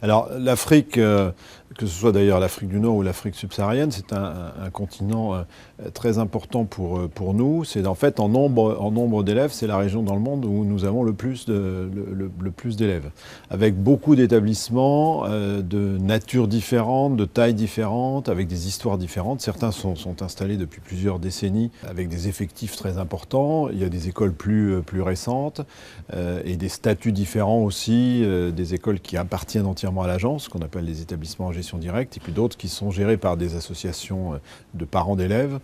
Alors l'Afrique, que ce soit d'ailleurs l'Afrique du Nord ou l'Afrique subsaharienne, c'est un continent très important pour nous. C'est en fait en nombre d'élèves, c'est la région dans le monde où nous avons le plus d'élèves. Avec beaucoup d'établissements de nature différente, de taille différente, avec des histoires différentes. Certains sont installés depuis plusieurs décennies avec des effectifs très importants. Il y a des écoles plus récentes et des statuts différents aussi, des écoles qui appartiennent entièrement à l'agence, qu'on appelle les établissements en gestion directe, et puis d'autres qui sont gérés par des associations de parents d'élèves,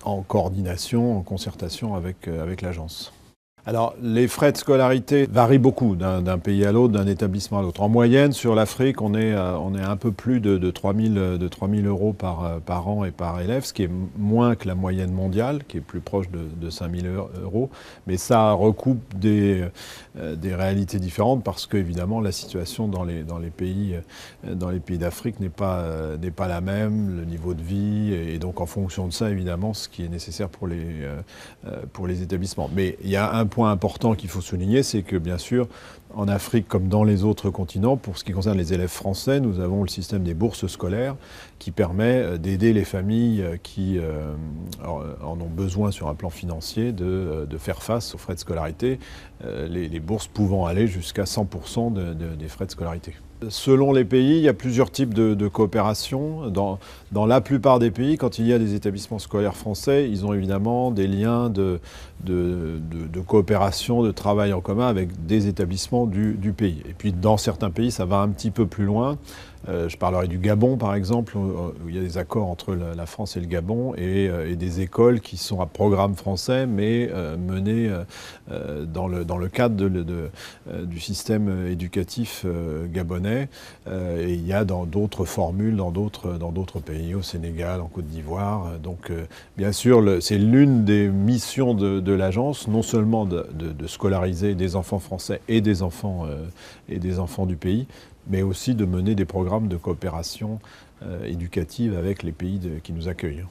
en coordination, en concertation avec l'agence. Alors, les frais de scolarité varient beaucoup d'un pays à l'autre, d'un établissement à l'autre. En moyenne, sur l'Afrique, on est un peu plus de 3 000 euros par an et par élève, ce qui est moins que la moyenne mondiale, qui est plus proche de 5 000 euros. Mais ça recoupe des réalités différentes parce qu'évidemment, la situation dans les pays d'Afrique n'est pas la même, le niveau de vie, et donc en fonction de ça, évidemment, ce qui est nécessaire pour les établissements. Mais il y a un point important qu'il faut souligner, c'est que bien sûr, en Afrique comme dans les autres continents, pour ce qui concerne les élèves français, nous avons le système des bourses scolaires qui permet d'aider les familles qui en ont besoin sur un plan financier de faire face aux frais de scolarité, les bourses pouvant aller jusqu'à 100% des frais de scolarité. Selon les pays, il y a plusieurs types de coopération. Dans la plupart des pays, quand il y a des établissements scolaires français, ils ont évidemment des liens de coopération, de travail en commun avec des établissements du pays. Et puis dans certains pays, ça va un petit peu plus loin. Je parlerai du Gabon, par exemple, où il y a des accords entre la France et le Gabon, et des écoles qui sont à programme français, mais menées dans le cadre du système éducatif gabonais. Et il y a dans d'autres formules, dans d'autres pays, au Sénégal, en Côte d'Ivoire. Donc, bien sûr, c'est l'une des missions de l'agence, non seulement de scolariser des enfants français et des enfants du pays, mais aussi de mener des programmes de coopération éducative avec les pays qui nous accueillent.